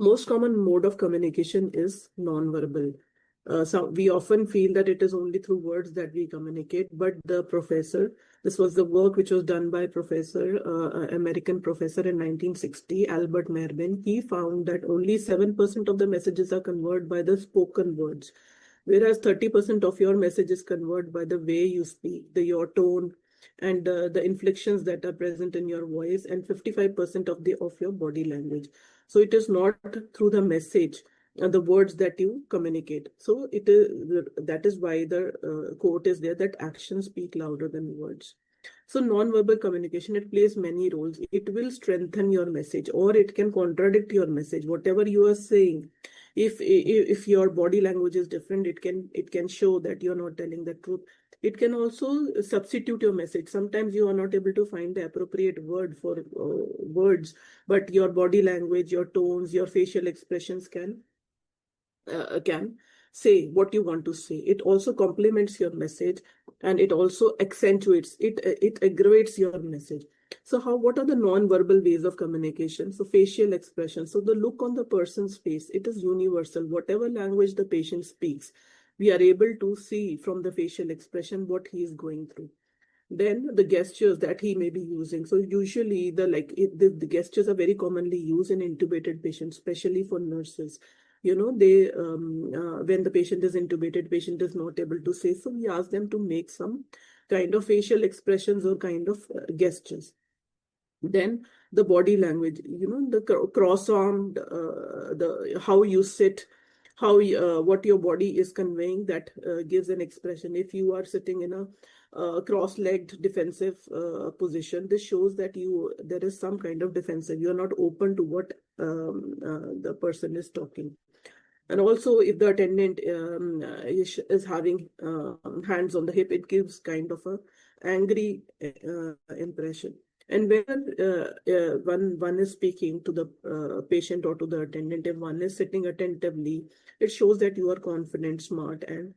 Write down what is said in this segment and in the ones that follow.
Most common mode of communication is non-verbal. So we often feel that it is only through words that we communicate, but this was the work which was done by American professor in 1960, Albert Mervyn. He found that only 7% of the messages are conveyed by the spoken words, whereas 30% of your message is conveyed by the way you speak, your tone, and the inflections that are present in your voice, and 55% of your body language. So it is not through the message and the words that you communicate. So that is why the quote is there that actions speak louder than words. So non-verbal communication, it plays many roles. It will strengthen your message or it can contradict your message. Whatever you are saying, if your body language is different, it can show that you're not telling the truth. It can also substitute your message. Sometimes you are not able to find the appropriate word for words, but your body language, your tones, your facial expressions can say what you want to say. It also complements your message, and it also accentuates it aggravates your message. So what are the non-verbal ways of communication? So facial expression, so the look on the person's face, it is universal. Whatever language the patient speaks, we are able to see from the facial expression what he is going through. Then the gestures that he may be using. So usually the gestures are very commonly used in intubated patients, especially for nurses. They when the patient is intubated, patient is not able to say, so we ask them to make some kind of facial expressions or kind of gestures. Then the body language, the cross-armed, the how you sit, what your body is conveying, that gives an expression. If you are sitting in a cross-legged defensive position, this shows that there is some kind of defensive. You are not open to what the person is talking. And also, if the attendant is having hands on the hip, it gives kind of a angry impression. And when one is speaking to the patient or to the attendant, if one is sitting attentively, it shows that you are confident, smart, and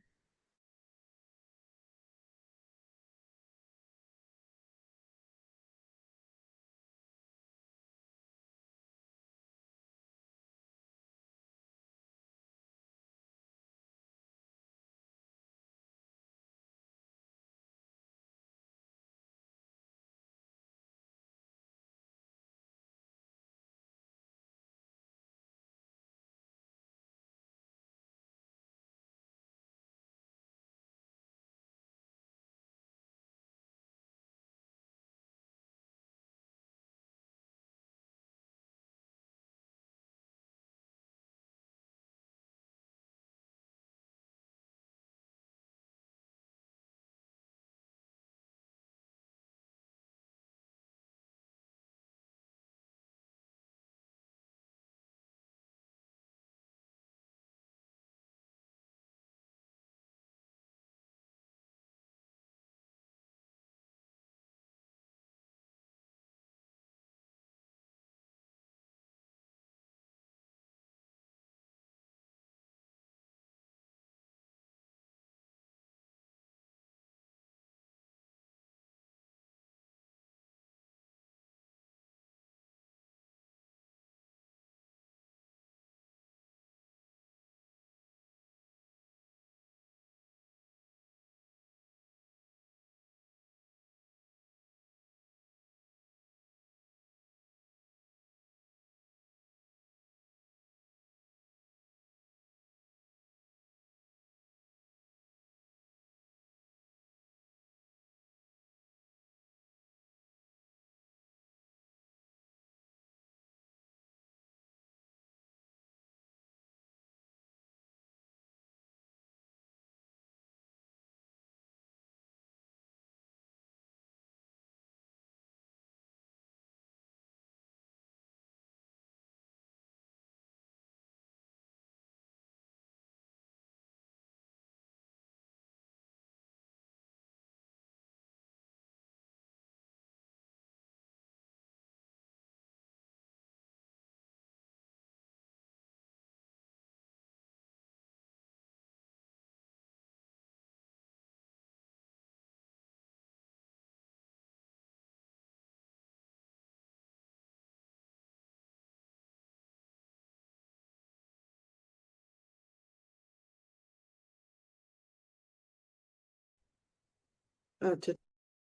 अच्छा,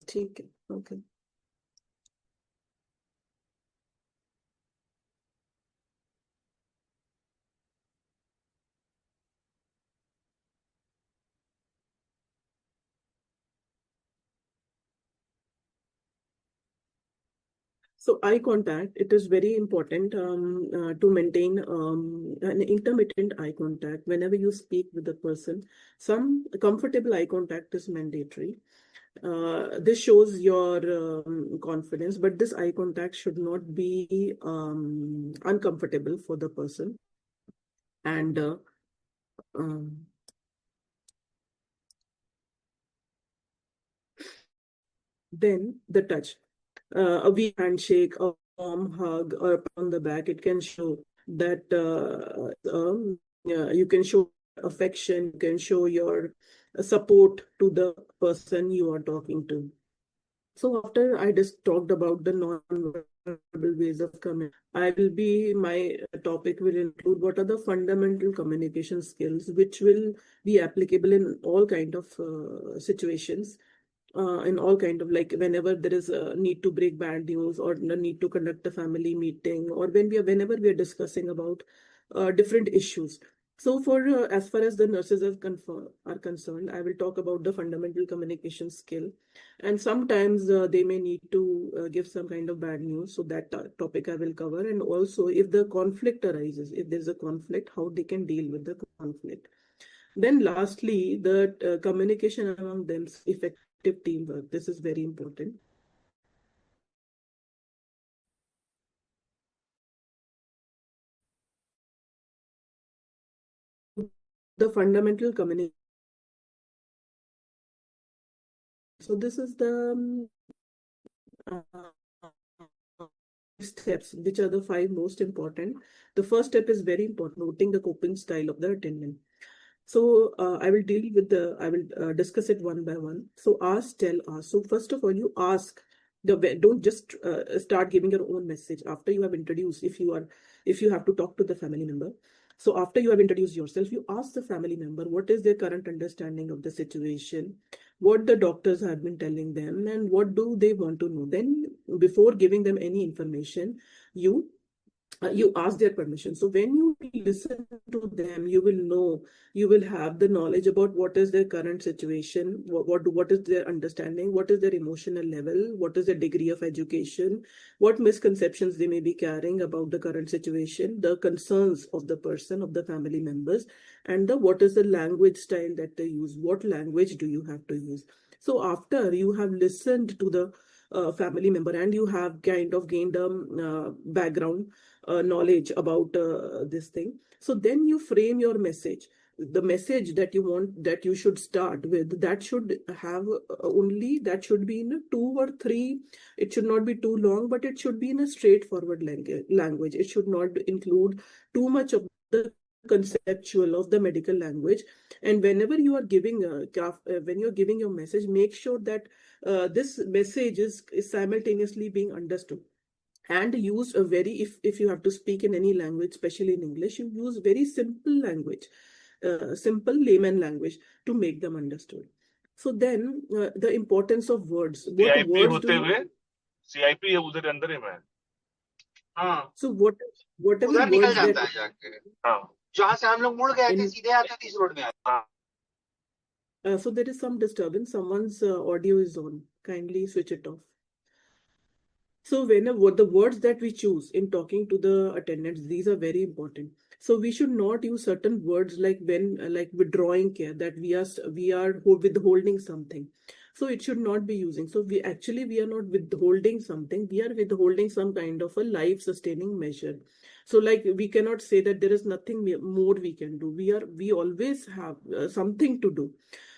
ठीक है, okay. So eye contact, it is very important to maintain an intermittent eye contact whenever you speak with the person. Some comfortable eye contact is mandatory. This shows your confidence, but this eye contact should not be uncomfortable for the person. And um, then the touch. A weak handshake, a warm hug, or a pat on the back, it can show that you can show affection, you can show your support to the person you are talking to. So after I just talked about the non-verbal ways of communication, my topic will include what are the fundamental communication skills which will be applicable in all kind of situations, in all kind of, like whenever there is a need to break bad news or the need to conduct a family meeting, or whenever we are discussing about different issues. So for as far as the nurses are concerned, I will talk about the fundamental communication skill, and sometimes they may need to give some kind of bad news. So that topic I will cover, and also if the conflict arises, if there is a conflict, how they can deal with the conflict. Then lastly, the communication among them, effective teamwork. This is very important. The fundamental communication. So this is the steps, which are the 5 most important. The first step is very important, noting the coping style of the attendant. So I will discuss it one by one. So ask, tell, ask. So first of all, you ask. Don't just start giving your own message after you have introduced. If you have to talk to the family member, so after you have introduced yourself, you ask the family member what is their current understanding of the situation, what the doctors have been telling them, and what do they want to know. Then before giving them any information, you ask their permission. So when you listen to them, you will know, you will have the knowledge about what is their current situation, what is their understanding, what is their emotional level, what is their degree of education, what misconceptions they may be carrying about the current situation, the concerns of the person, of the family members, and what is the language style that they use, what language do you have to use. So after you have listened to the family member and you have kind of gained a background knowledge about this thing, so then you frame your message. The message that you want, that you should start with, that should have only, that should be in a 2 or 3, it should not be too long, but it should be in a straightforward language. It should not include too much of the conceptual of the medical language. And whenever you are giving when you're giving your message, make sure that this message is simultaneously being understood, and use a very, if you have to speak in any language, especially in English, you use very simple language, simple layman language, to make them understood. So then the importance of words, what CIP words do होते you, हुए CIP उधर अंदर ही मैं हाँ so whatever उधर निकल words that जाता है जाके, हाँ जहां से हम लोग मुड़ गए थे in सीधे आते थे इस रोड में आते। हाँ so there is some disturbance, someone's audio is on, kindly switch it off. So whenever the words that we choose in talking to the attendants, these are very important. So we should not use certain words like like withdrawing care, that we are withholding something. So it should not be using. So we are not withholding something. We are withholding some kind of a life sustaining measure. So like we cannot say that there is nothing more we can do. We always have something to do.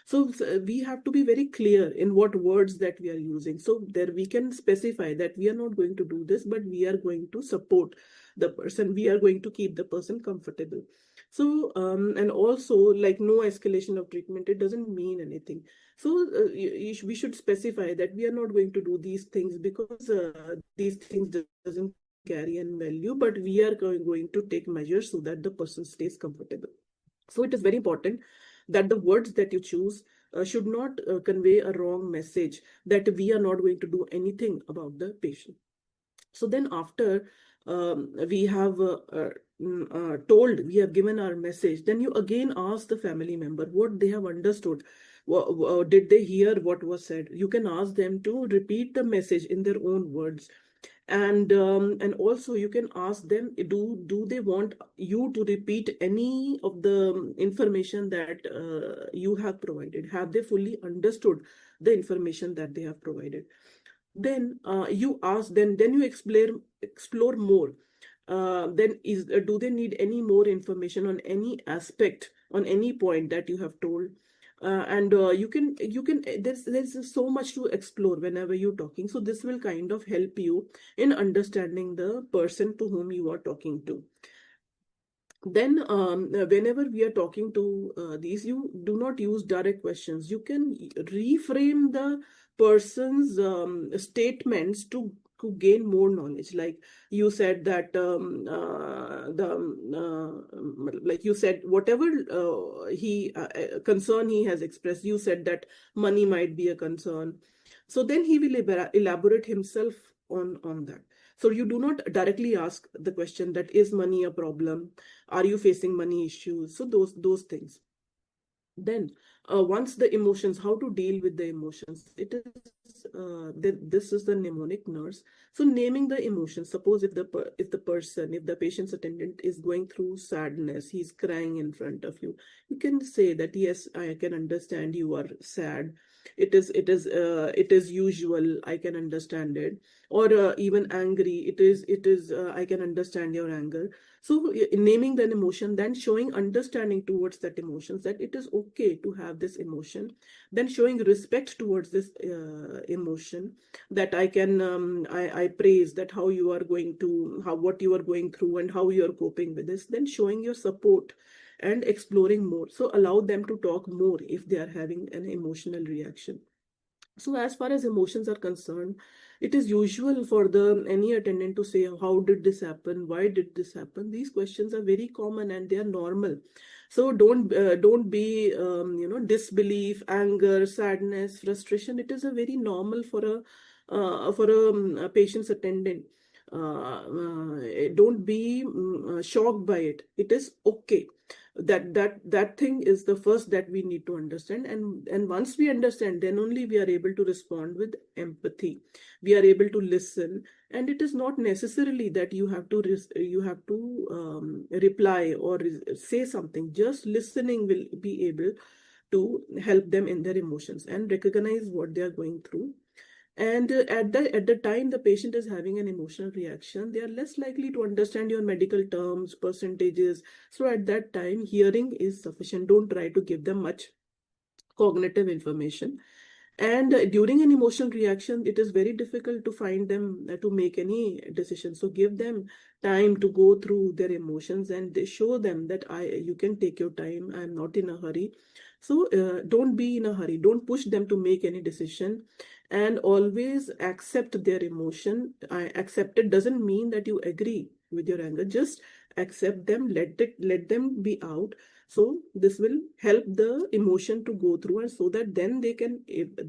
So we have to be very clear in what words that we are using. So there we can specify that we are not going to do this, but we are going to support the person. We are going to keep the person comfortable. So and also, like, no escalation of treatment, it doesn't mean anything. So we should specify that we are not going to do these things because these things doesn't carry any value, but we are going to take measures so that the person stays comfortable. So it is very important that the words that you choose should not convey a wrong message that we are not going to do anything about the patient. So then after we have told, we have given our message, then you again ask the family member what they have understood. Did they hear what was said? You can ask them to repeat the message in their own words. And also you can ask them, do they want you to repeat any of the information that you have provided? Have they fully understood the information that they have provided? Then you ask, then you explore more. Then do they need any more information on any aspect, on any point that you have told? And you can there's so much to explore whenever you're talking. So this will kind of help you in understanding the person to whom you are talking to. Then whenever we are talking to these, you do not use direct questions. You can reframe the person's statements to gain more knowledge. Like you said that like you said, whatever concern he has expressed, you said that money might be a concern. So then he will elaborate himself on that. So you do not directly ask the question that is money a problem? Are you facing money issues? So those things. Then once the emotions, how to deal with the emotions, it is this is the mnemonic nurse. So naming the emotions. Suppose if the patient's attendant is going through sadness, he's crying in front of you, you can say that, yes, I can understand you are sad. It is usual, I can understand it. Or even angry, it is I can understand your anger. So naming that emotion, then showing understanding towards that emotions, that it is okay to have this emotion. Then showing respect towards this emotion, that I can I praise that how you are going to, what you are going through and how you are coping with this. Then showing your support and exploring more. So allow them to talk more if they are having an emotional reaction. So as far as emotions are concerned, it is usual for any attendant to say, how did this happen? Why did this happen? These questions are very common and they are normal. So don't be disbelief, anger, sadness, frustration. It is a very normal for a patient's attendant. Don't be shocked by it. It is okay. That thing is the first that we need to understand, and once we understand, then only we are able to respond with empathy. We are able to listen, and it is not necessarily that you have to reply or say something. Just listening will be able to help them in their emotions and recognize what they are going through. And at the time the patient is having an emotional reaction, they are less likely to understand your medical terms, percentages. So at that time, hearing is sufficient. Don't try to give them much cognitive information. And during an emotional reaction, it is very difficult to find them to make any decision. So give them time to go through their emotions, and they show them that you can take your time. I'm not in a hurry. So don't be in a hurry. Don't push them to make any decision, and always accept their emotion. Accept it doesn't mean that you agree with your anger. Just accept them. Let them be out. So this will help the emotion to go through, and so that then they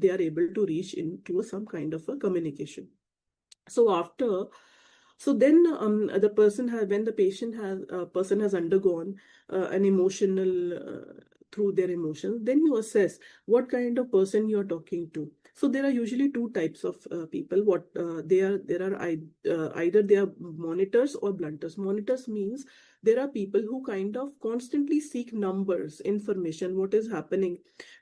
are able to reach into some kind of a communication. So then the person has undergone an emotional through their emotions, then you assess what kind of person you are talking to. So there are usually two types of people. Either they are monitors or blunters. Monitors means there are people who kind of constantly seek numbers, information, what is happening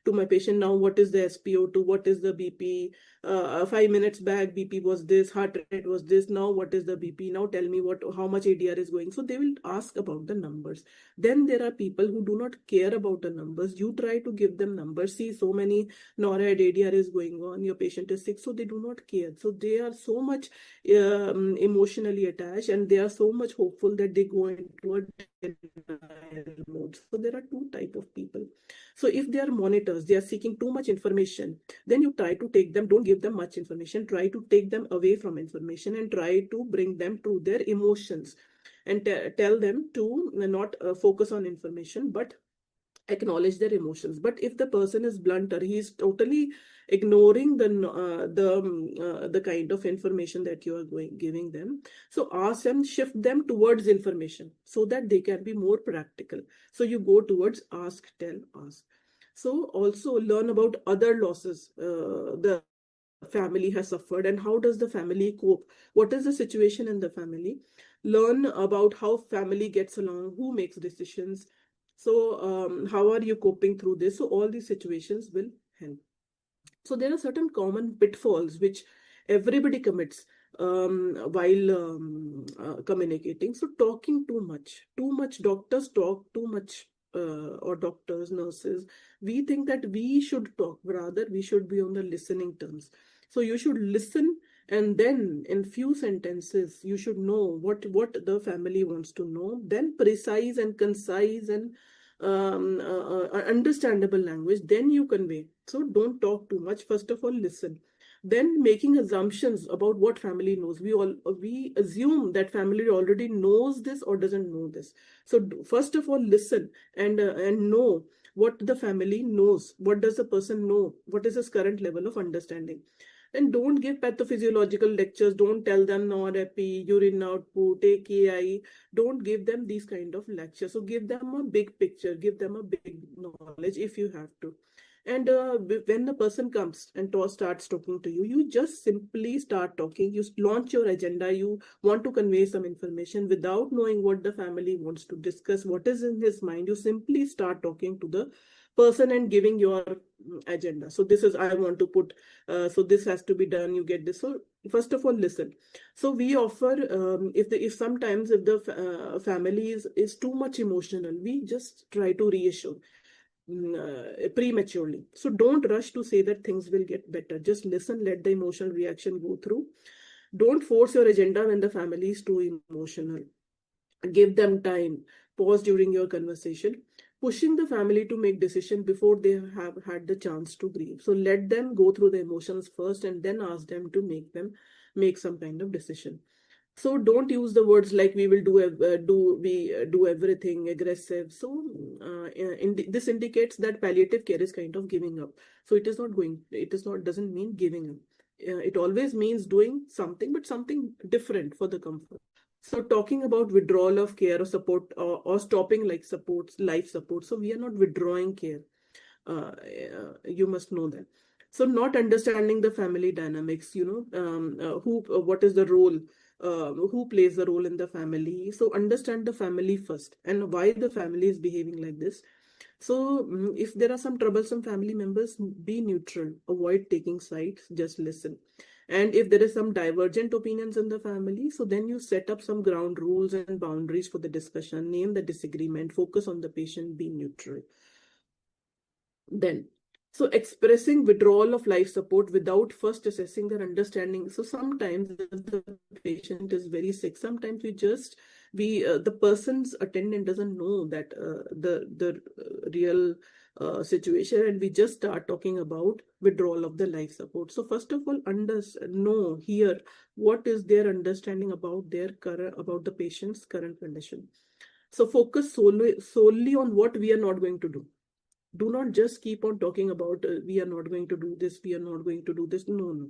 to my patient now, what is the SpO2, what is the BP, 5 minutes back BP was this, heart rate was this, now what is the BP, now tell me how much ADR is going. So they will ask about the numbers. Then there are people who do not care about the numbers. You try to give them numbers, see so many NORAD ADR is going on, your patient is sick, so they do not care. So they are so much emotionally attached, and they are so much hopeful that they go into a denial mode. So there are two types of people. So if they are monitors, they are seeking too much information, then you try to take them, don't give them much information, try to take them away from information and try to bring them to their emotions, and tell them to not focus on information, but acknowledge their emotions. But if the person is blunter, he is totally ignoring the kind of information that you are giving them. So ask them, shift them towards information so that they can be more practical. So you go towards ask, tell, ask. So also learn about other losses the family has suffered, and how does the family cope, what is the situation in the family. Learn about how family gets along, who makes decisions. So how are you coping through this? So all these situations will help. So there are certain common pitfalls which everybody commits while communicating. So talking too much, doctors talk too much, or doctors, nurses, we think that we should talk, rather we should be on the listening terms. So you should listen, and then in few sentences you should know what the family wants to know, then precise and concise and understandable language, then you convey. So don't talk too much. First of all, listen. Then making assumptions about what family knows. We assume that family already knows this or doesn't know this. So first of all, listen and know what the family knows. What does the person know? What is his current level of understanding? And don't give pathophysiological lectures. Don't tell them non-epi, urine output, AKI. Don't give them these kind of lectures. So give them a big picture, give them a big knowledge if you have to. And when the person comes and starts talking to you, you just simply start talking. You launch your agenda. You want to convey some information without knowing what the family wants to discuss, what is in his mind. You simply start talking to the person and giving your agenda. So this is, I want to put, so this has to be done, you get this. So first of all, listen. So we offer, if sometimes if the family is too much emotional, we just try to reassure prematurely. So don't rush to say that things will get better. Just listen, let the emotional reaction go through. Don't force your agenda when the family is too emotional. Give them time. Pause during your conversation. Pushing the family to make decision before they have had the chance to grieve. So let them go through the emotions first, and then ask them to make some kind of decision. So don't use the words like we will do everything aggressive. So this indicates that palliative care is kind of giving up. So it doesn't mean giving up. It always means doing something, but something different for the comfort. So talking about withdrawal of care or support, or stopping like life support. So we are not withdrawing care. You must know that. So not understanding the family dynamics, what is the role, who plays the role in the family. So understand the family first and why the family is behaving like this. So if there are some troublesome family members, be neutral, avoid taking sides, just listen. And if there is some divergent opinions in the family, so then you set up some ground rules and boundaries for the discussion, name the disagreement, focus on the patient, be neutral. Then, so expressing withdrawal of life support without first assessing their understanding. So sometimes the patient is very sick. Sometimes the person's attendant doesn't know that the real situation, and we just start talking about withdrawal of the life support. So first of all, hear what is their understanding about about the patient's current condition. So focus solely on what we are not going to do. Do not just keep on talking about we are not going to do this, we are not going to do this. No.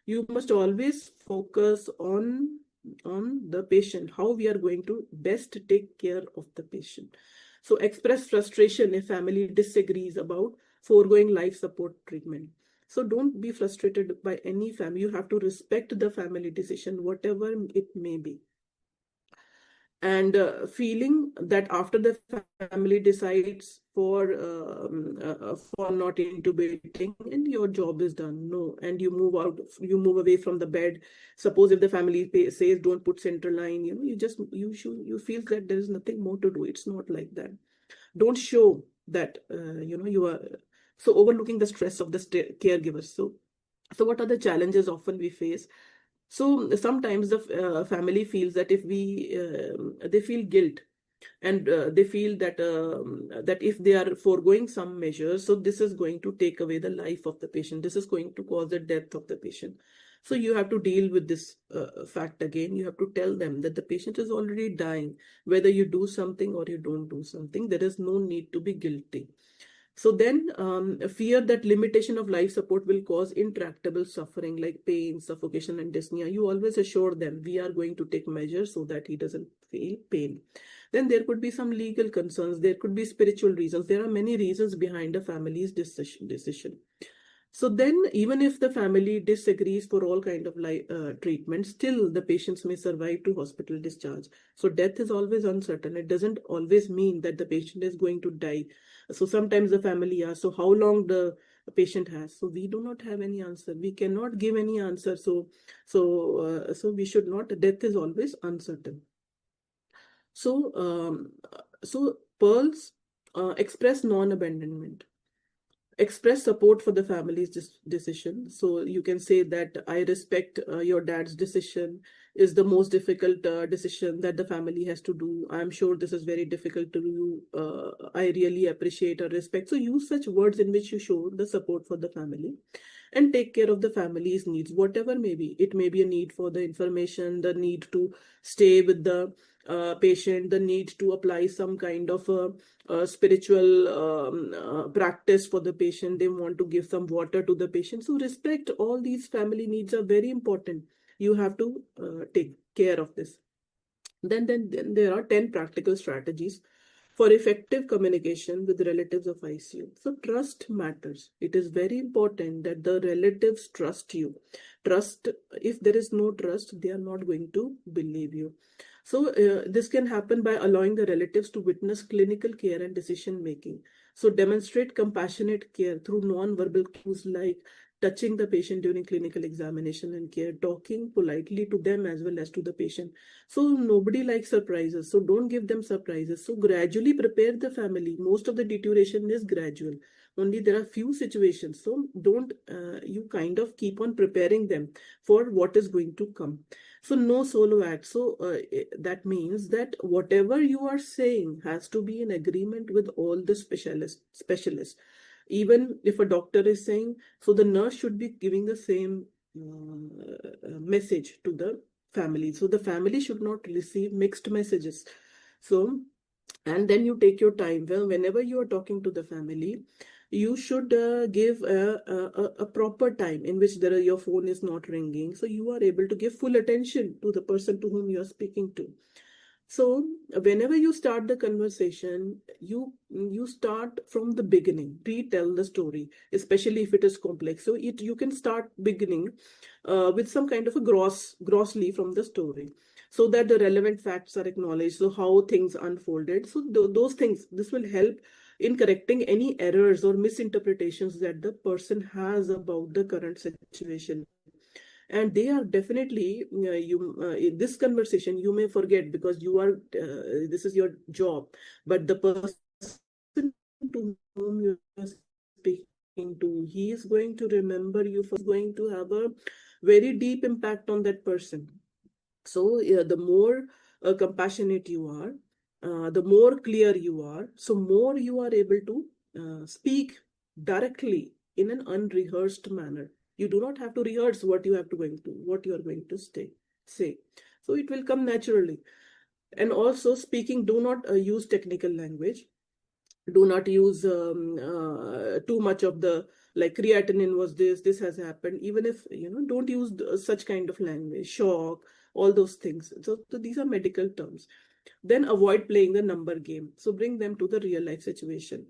You must always focus on the patient, how we are going to best take care of the patient. So express frustration if family disagrees about foregoing life support treatment. So don't be frustrated by any family. You have to respect the family decision, whatever it may be. And feeling that after the family decides for not intubating and your job is done, no, and you move away from the bed. Suppose if the family says don't put central line, you feel that there is nothing more to do. It's not like that. Don't show that you are so overlooking the stress of the caregivers. So what are the challenges often we face? So sometimes the family feels that they feel guilt, and they feel that if they are foregoing some measures, so this is going to take away the life of the patient. This is going to cause the death of the patient. So you have to deal with this fact again. You have to tell them that the patient is already dying. Whether you do something or you don't do something, there is no need to be guilty. So then, fear that limitation of life support will cause intractable suffering like pain, suffocation, and dyspnea. You always assure them we are going to take measures so that he doesn't feel pain. Then there could be some legal concerns. There could be spiritual reasons. There are many reasons behind a family's decision. So then, even if the family disagrees for all kind of treatment, still the patients may survive to hospital discharge. So death is always uncertain. It doesn't always mean that the patient is going to die. So sometimes the family asks, so how long the patient has? So we do not have any answer. We cannot give any answer. So we should not. Death is always uncertain. So pearls express non-abandonment. Express support for the family's decision. So you can say that I respect your dad's decision is the most difficult decision that the family has to do. I'm sure this is very difficult to do. I really appreciate or respect. So use such words in which you show the support for the family and take care of the family's needs, whatever may be. It may be a need for the information, the need to stay with the patient, the need to apply some kind of spiritual practice for the patient. They want to give some water to the patient. So respect all these family needs are very important. You have to take care of this. Then there are 10 practical strategies for effective communication with relatives of ICU. So trust matters. It is very important that the relatives trust you. Trust, if there is no trust, they are not going to believe you. So this can happen by allowing the relatives to witness clinical care and decision making. So demonstrate compassionate care through non-verbal cues like touching the patient during clinical examination and care, talking politely to them as well as to the patient. So nobody likes surprises. So don't give them surprises. So gradually prepare the family. Most of the deterioration is gradual. Only there are few situations. So don't, you kind of keep on preparing them for what is going to come. So no solo act. So that means that whatever you are saying has to be in agreement with all the specialists. Even if a doctor is saying, so the nurse should be giving the same message to the family. So the family should not receive mixed messages. So, and then you take your time. Well, whenever you are talking to the family, you should give a proper time in which your phone is not ringing. So you are able to give full attention to the person to whom you are speaking to. So whenever you start the conversation, you start from the beginning, retell the story, especially if it is complex. So you can start beginning with some kind of a grossly from the story, so that the relevant facts are acknowledged. So how things unfolded. So those things, this will help in correcting any errors or misinterpretations that the person has about the current situation. And they are definitely in this conversation you may forget because you are this is your job, but the person to whom you are speaking to, he is going to remember you, is going to have a very deep impact on that person. So the more compassionate you are, the more clear you are, so more you are able to speak directly in an unrehearsed manner. You do not have to rehearse what you are going to say. So it will come naturally. And also speaking, do not use technical language. Do not use too much of the, like, creatinine was this has happened. Even if, don't use such kind of language, shock, all those things. So these are medical terms. Then avoid playing the number game. So bring them to the real life situation.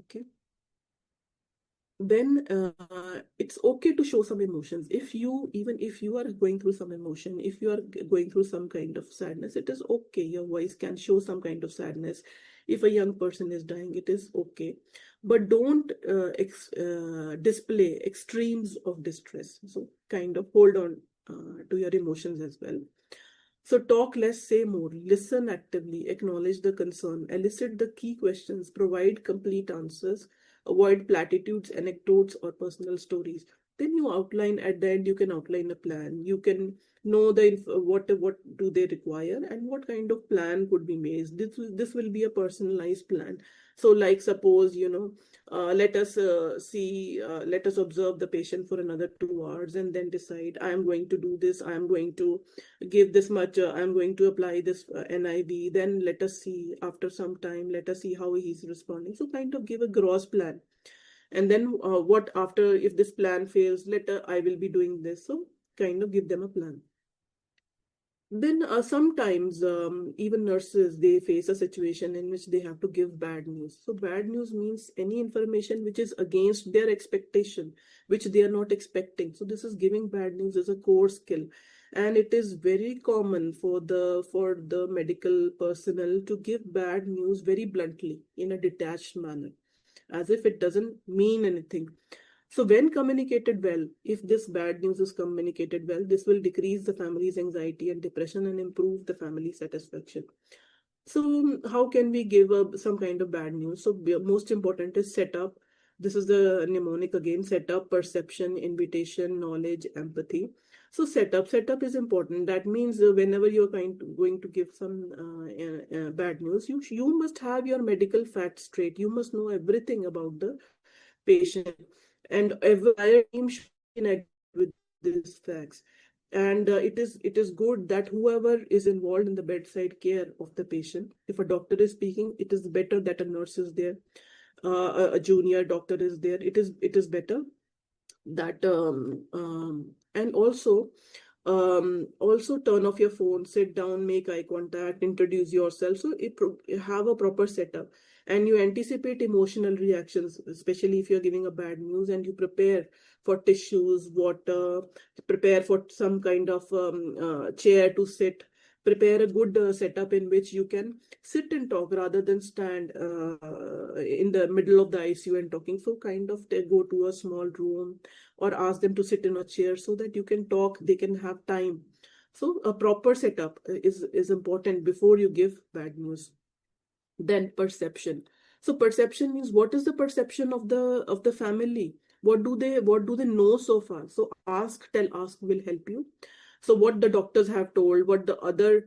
Okay. Then it's okay to show some emotions. Even if you are going through some emotion, if you are going through some kind of sadness, it is okay. Your voice can show some kind of sadness. If a young person is dying, it is okay. But don't display extremes of distress. So kind of hold on to your emotions as well. So talk less, say more, listen actively, acknowledge the concern, elicit the key questions, provide complete answers, avoid platitudes, anecdotes, or personal stories. Then you outline at the end, you can outline a plan. You can know what do they require and what kind of plan could be made. This will be a personalized plan. So like suppose, let us let us observe the patient for another 2 hours and then decide, I am going to do this, I am going to give this much, I am going to apply this NIV, then let us see after some time, let us see how he's responding. So kind of give a gross plan. And then what after, if this plan fails, later I will be doing this. So kind of give them a plan. Then sometimes even nurses, they face a situation in which they have to give bad news. So bad news means any information which is against their expectation, which they are not expecting. So this is giving bad news as a core skill. And it is very common for the medical personnel to give bad news very bluntly in a detached manner, as if it doesn't mean anything. So when communicated well, if this bad news is communicated well, this will decrease the family's anxiety and depression and improve the family satisfaction. So how can we give some kind of bad news? So most important is setup. This is the mnemonic again: setup, perception, invitation, knowledge, empathy. So setup is important. That means whenever you're going to give some bad news, you must have your medical facts straight. You must know everything about the patient, and every team should be in agreement with these facts. And it is good that whoever is involved in the bedside care of the patient, if a doctor is speaking, it is better that a nurse is there, a junior doctor is there. It is better that and also turn off your phone, sit down, make eye contact, introduce yourself. So have a proper setup, and you anticipate emotional reactions, especially if you're giving a bad news, and you prepare for tissues, water, prepare for some kind of chair to sit, prepare a good setup in which you can sit and talk rather than stand in the middle of the ICU and talking. So kind of they go to a small room or ask them to sit in a chair so that you can talk, they can have time. So a proper setup is important before you give bad news. Then perception. So perception means, what is the perception of the family? What do they know so far? So ask, tell, ask will help you. So what the doctors have told, what the other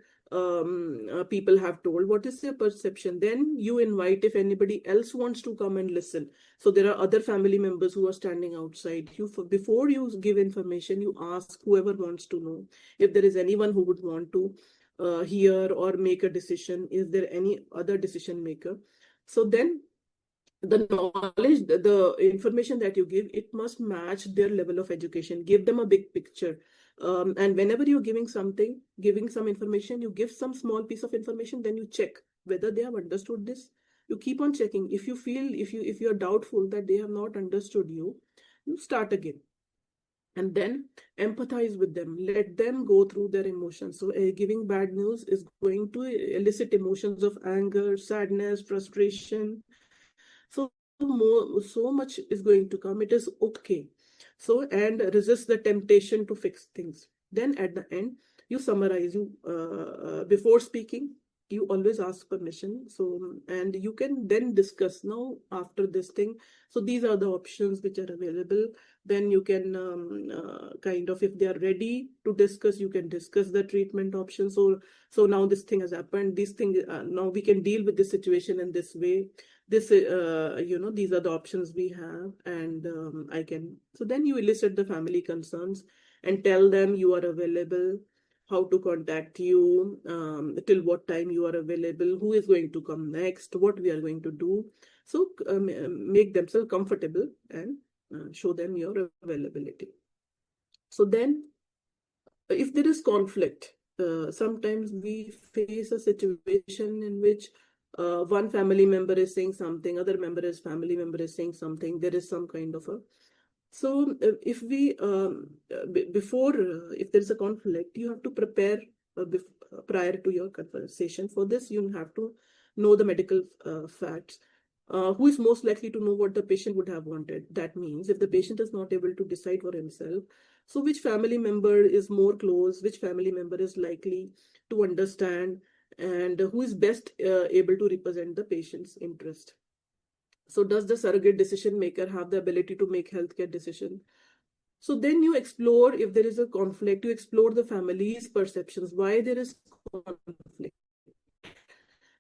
people have told, what is their perception? Then you invite if anybody else wants to come and listen. So there are other family members who are standing outside. Before you give information, you ask whoever wants to know if there is anyone who would want to hear or make a decision. Is there any other decision maker? So then the knowledge, the information that you give, it must match their level of education. Give them a big picture. And whenever you're giving some information, you give some small piece of information, then you check whether they have understood this. You keep on checking. If you're doubtful that they have not understood you start again. And then empathize with them. Let them go through their emotions. So giving bad news is going to elicit emotions of anger, sadness, frustration. So much is going to come. It is okay. So, and resist the temptation to fix things. Then at the end, you summarize. Before speaking, you always ask permission. So, and you can then discuss now after this thing. So these are the options which are available. Then you can kind of, if they are ready to discuss, you can discuss the treatment options. So now this thing has happened. This thing now we can deal with this situation in this way. This these are the options we have, and I can. So then you elicit the family concerns and tell them you are available, how to contact you, till what time you are available, who is going to come next, what we are going to do. So make themselves comfortable and show them your availability. So then if there is conflict, sometimes we face a situation in which one family member is saying something, other family member is saying something, there is some kind of a. So if we, before, if there's a conflict, you have to prepare prior to your conversation. For this, you have to know the medical facts. Who is most likely to know what the patient would have wanted? That means if the patient is not able to decide for himself, so which family member is more close, which family member is likely to understand, and who is best able to represent the patient's interest. So does the surrogate decision maker have the ability to make healthcare decision? So then you explore if there is a conflict, you explore the family's perceptions, why there is conflict.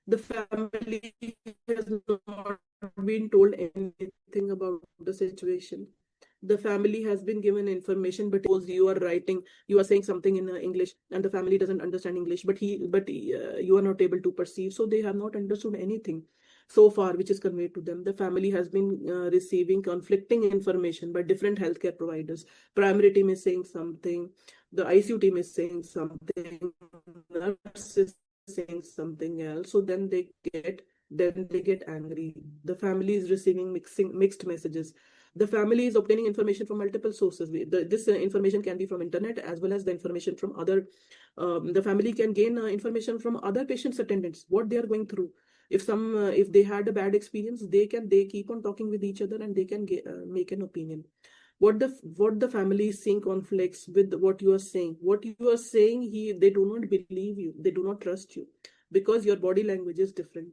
The family has not been told anything about the situation. The family has been given information, but suppose you are writing, you are saying something in English, and the family doesn't understand English, but you are not able to perceive, so they have not understood anything so far which is conveyed to them. The family has been receiving conflicting information by different healthcare providers. Primary team is saying something, the ICU team is saying something, nurse is saying something else. So then they get angry. The family is receiving mixed messages. The family is obtaining information from multiple sources. This information can be from internet as well as the information from other. The family can gain information from other patients' attendants, what they are going through. If they had a bad experience, they keep on talking with each other and they can make an opinion. What the family is seeing conflicts with what you are saying. What you are saying, they do not believe you, they do not trust you, because your body language is different.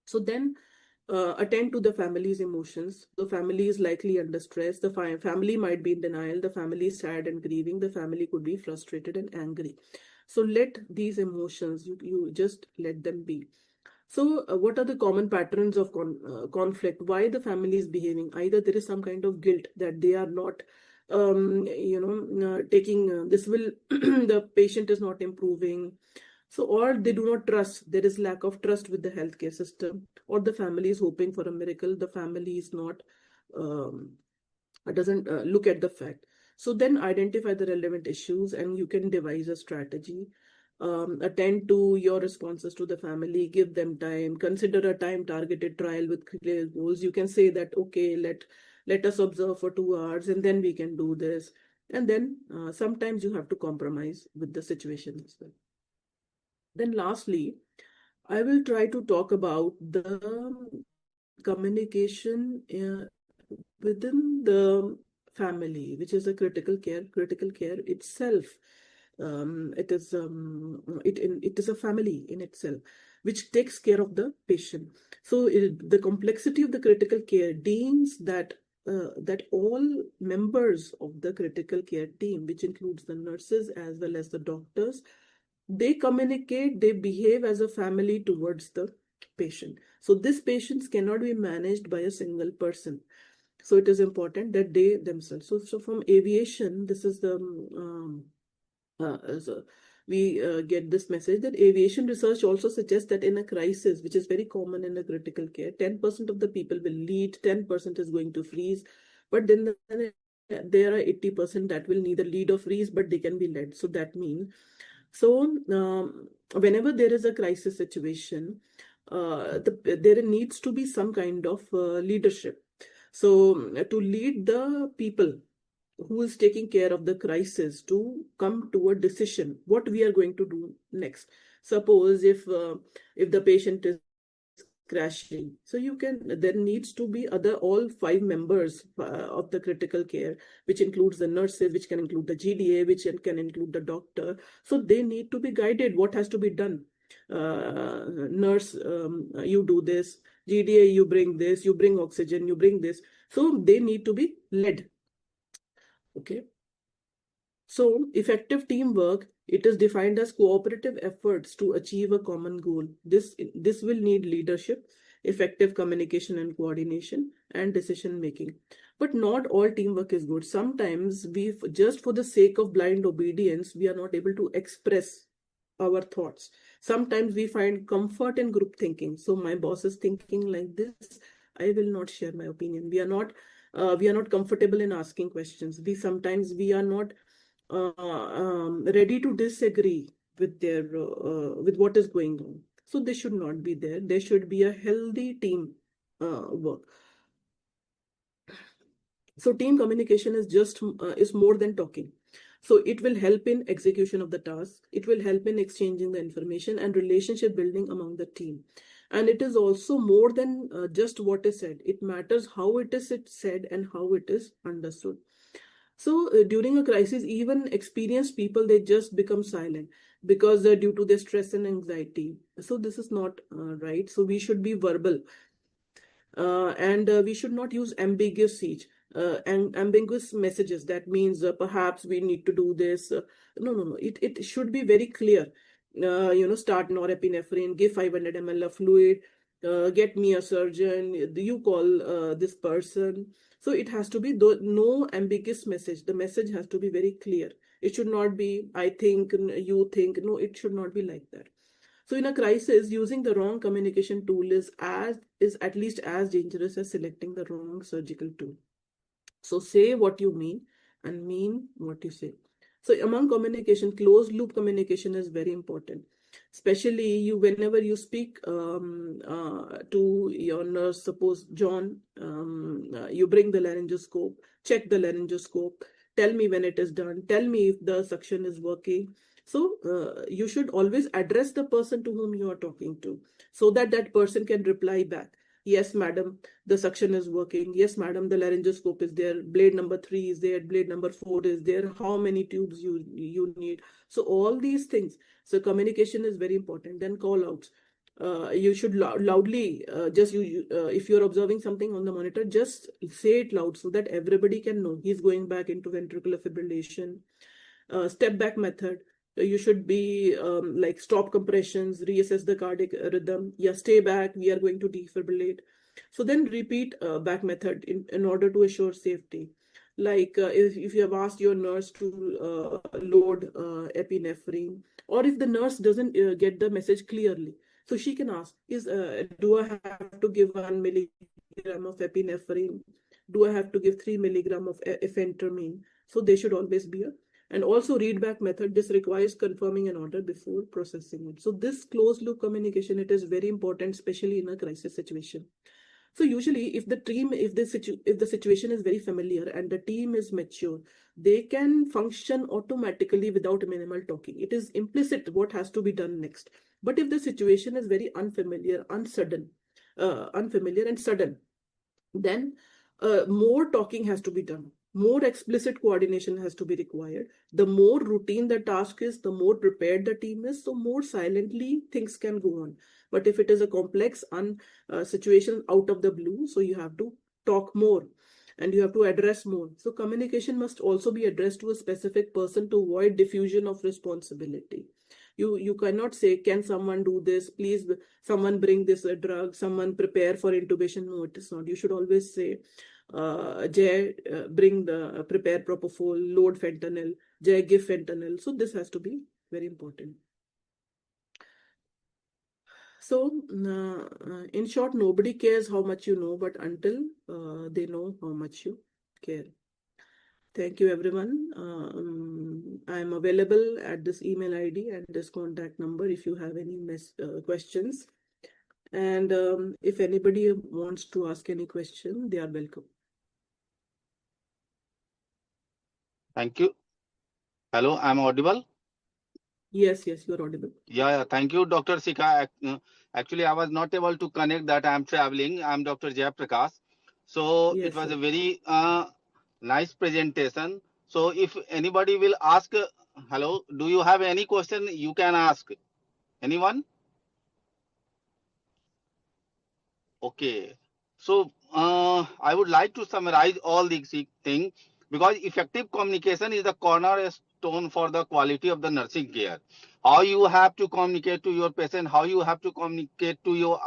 So then attend to the family's emotions. The family is likely under stress. The family might be in denial. The family is sad and grieving. The family could be frustrated and angry. So let these emotions, you just let them be. So what are the common patterns of conflict? Why the family is behaving? Either there is some kind of guilt that they are not taking this will the patient is not improving. So, or they do not trust, there is lack of trust with the healthcare system, or the family is hoping for a miracle, the family is not doesn't look at the fact. So then identify the relevant issues and you can devise a strategy. Attend to your responses to the family, give them time, consider a time targeted trial with clear goals. You can say that, okay, let us observe for 2 hours and then we can do this. And then sometimes you have to compromise with the situation as well. Then lastly, I will try to talk about the communication within the family, which is a critical care. Critical care itself, it is a family in itself, which takes care of the patient. So the complexity of the critical care deems that all members of the critical care team, which includes the nurses as well as the doctors, they communicate, they behave as a family towards the patient. So these patients cannot be managed by a single person. So it is important that they themselves. So from aviation, this is the we get this message that aviation research also suggests that in a crisis, which is very common in a critical care, 10% of the people will lead, 10% is going to freeze, but then there are 80% that will neither lead or freeze, but they can be led. So that means, whenever there is a crisis situation, there needs to be some kind of leadership. So to lead the people who is taking care of the crisis to come to a decision, what we are going to do next. Suppose if the patient is crashing, so there needs to be all 5 members of the critical care, which includes the nurses, which can include the GDA, which can include the doctor. So they need to be guided what has to be done. Nurse, you do this. GDA, you bring this, you bring oxygen, you bring this. So they need to be led. Okay. So effective teamwork, it is defined as cooperative efforts to achieve a common goal. This will need leadership, effective communication and coordination, and decision making. But not all teamwork is good. Sometimes just for the sake of blind obedience, we are not able to express our thoughts. Sometimes we find comfort in group thinking. So my boss is thinking like this, I will not share my opinion. We are not comfortable in asking questions. We are not ready to disagree with with what is going on. So they should not be there. There should be a healthy team work. So team communication is more than talking. So it will help in execution of the task. It will help in exchanging the information and relationship building among the team. And it is also more than just what is said. It matters how it is said and how it is understood. So during a crisis, even experienced people, they just become silent because due to their stress and anxiety. So this is not right. So we should be verbal. And we should not use ambiguous speech. ambiguous messages. That means perhaps we need to do this. No. It should be very clear. Start norepinephrine, give 500 ml of fluid, get me a surgeon, you call this person. So it has to be no ambiguous message. The message has to be very clear. It should not be, I think, you think. No, it should not be like that. So in a crisis, using the wrong communication tool is at least as dangerous as selecting the wrong surgical tool. So say what you mean and mean what you say. So among communication, closed loop communication is very important. Especially whenever you speak to your nurse, suppose John, you bring the laryngoscope, check the laryngoscope, tell me when it is done, tell me if the suction is working. So you should always address the person to whom you are talking to, so that that person can reply back. Yes, madam, the suction is working. Yes, madam, the laryngoscope is there. Blade number 3 is there. Blade number 4 is there. How many tubes you need? So all these things. So communication is very important. Then call outs. You should loudly if you're observing something on the monitor, just say it loud so that everybody can know he's going back into ventricular fibrillation. Step back method. You should be like stop compressions, reassess the cardiac rhythm. Yeah, stay back. We are going to defibrillate. So then repeat back method in order to assure safety. Like if you have asked your nurse to load epinephrine, or if the nurse doesn't get the message clearly, so she can ask, do I have to give 1 milligram of epinephrine? Do I have to give 3 milligram of ephedrine? So they should always be and also readback method. This requires confirming an order before processing it. So this closed loop communication, it is very important, especially in a crisis situation. So usually if the situation is very familiar and the team is mature, they can function automatically without minimal talking. It is implicit what has to be done next. But if the situation is very unfamiliar and sudden, then more talking has to be done. More explicit coordination has to be required. The more routine the task is, the more prepared the team is, so more silently things can go on. But if it is a complex situation out of the blue, so you have to talk more and you have to address more. So communication must also be addressed to a specific person to avoid diffusion of responsibility. You cannot say, can someone do this? Please, someone bring this drug, someone prepare for intubation. No, it is not. You should always say, Jay, prepare propofol, load fentanyl, Jay, give fentanyl. So this has to be very important. So in short, nobody cares how much you know, but until they know how much you care. Thank you, everyone. I'm available at this email ID and this contact number if you have any questions. And if anybody wants to ask any question, they are welcome. Thank you. Hello, I'm audible? Yes, you're audible. Yeah. Thank you, Dr. Sikha. Actually, I was not able to connect that I'm traveling. I'm Dr. Jayprakash. So Yes, it was sir. a very nice presentation. So if anybody will ask, hello, do you have any question? You can ask. Anyone? Okay. So I would like to summarize all these things because effective communication is the cornerstone for the quality of the nursing care. How you have to communicate to your patient, how you have to communicate to your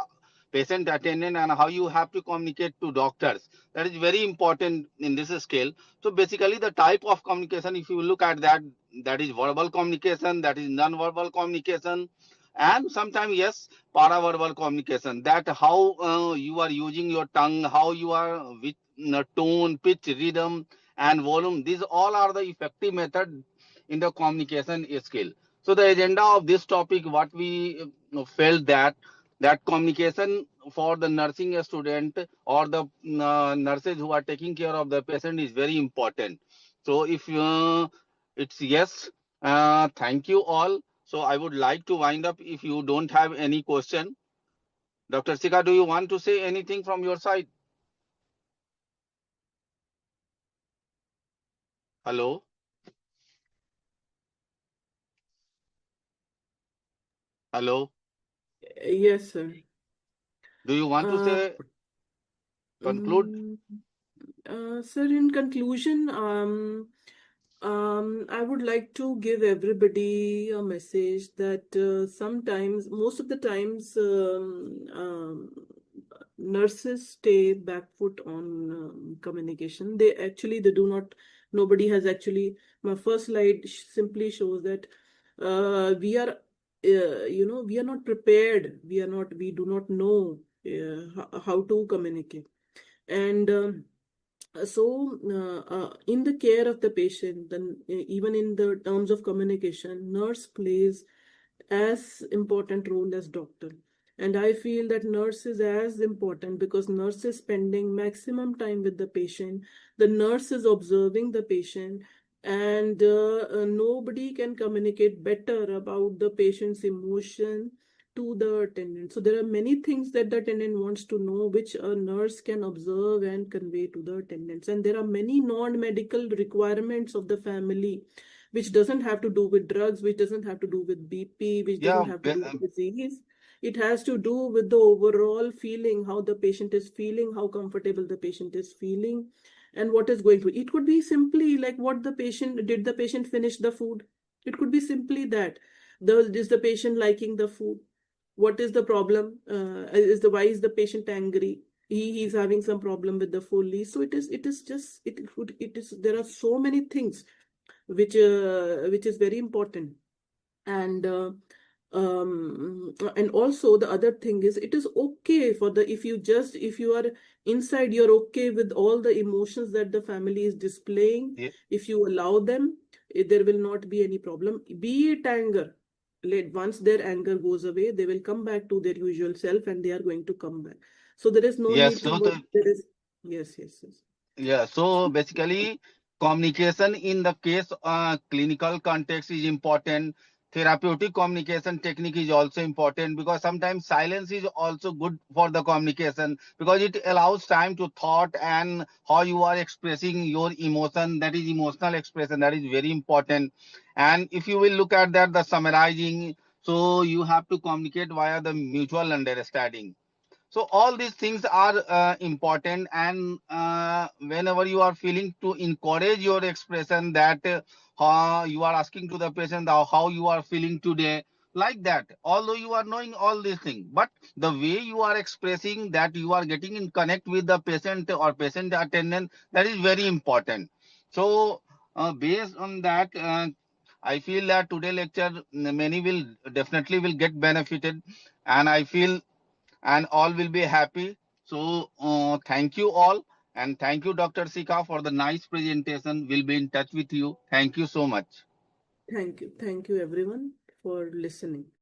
patient attendant, and how you have to communicate to doctors. That is very important in this scale. So basically the type of communication, if you look at that, that is verbal communication, that is non-verbal communication, and sometimes yes, paraverbal communication, that how you are using your tongue, how you are with tone, pitch, rhythm, and volume. These all are the effective method in the communication skill. So the agenda of this topic, what we felt that communication for the nursing student or the nurses who are taking care of the patient is very important. So if it's yes, thank you all. So I would like to wind up if you don't have any question. Dr. Sikha, do you want to say anything from your side? Hello? Hello? Yes, sir. Do you want to say conclude? Sir, in conclusion, I would like to give everybody a message that sometimes, most of the times, nurses stay back foot on communication. They do not. Nobody has actually. My first slide simply shows that we are not prepared. We do not know how to communicate. And in the care of the patient, then even in the terms of communication, nurse plays as important role as doctor. And I feel that nurse is as important because nurse is spending maximum time with the patient. The nurse is observing the patient, and nobody can communicate better about the patient's emotion to the attendant. So there are many things that the attendant wants to know, which a nurse can observe and convey to the attendants. And there are many non-medical requirements of the family, which doesn't have to do with drugs, which doesn't have to do with BP, which Yeah, doesn't have to do with disease. It has to do with the overall feeling, how the patient is feeling, how comfortable the patient is feeling, and what is going through. It could be simply like what the patient did. The patient finish the food? It could be simply that. Is the patient liking the food? What is the problem? Why is the patient angry? He's having some problem with the Foley. So it is there are so many things which is very important. And and also the other thing is, it is okay for the if you are inside, you're okay with all the emotions that the family is displaying. yeah, If you allow them, there will not be any problem, be it anger. Once their anger goes away, they will come back to their usual self, and they are going to come back. So there is no yes. need to worry. Yes. Yeah, so basically, communication in the case clinical context is important. Therapeutic communication technique is also important because sometimes silence is also good for the communication because it allows time to thought and how you are expressing your emotion. That is emotional expression. That is very important. And if you will look at that, the summarizing, so you have to communicate via the mutual understanding. So all these things are important, and whenever you are feeling to encourage your expression, that you are asking to the patient how you are feeling today, like that. Although you are knowing all these things, but the way you are expressing that you are getting in connect with the patient or patient attendant, that is very important. So based on that, I feel that today lecture many will definitely will get benefited, and I feel and all will be happy. So thank you all, and thank you, Dr. Sikha, for the nice presentation. We'll be in touch with you. Thank you so much. Thank you everyone for listening.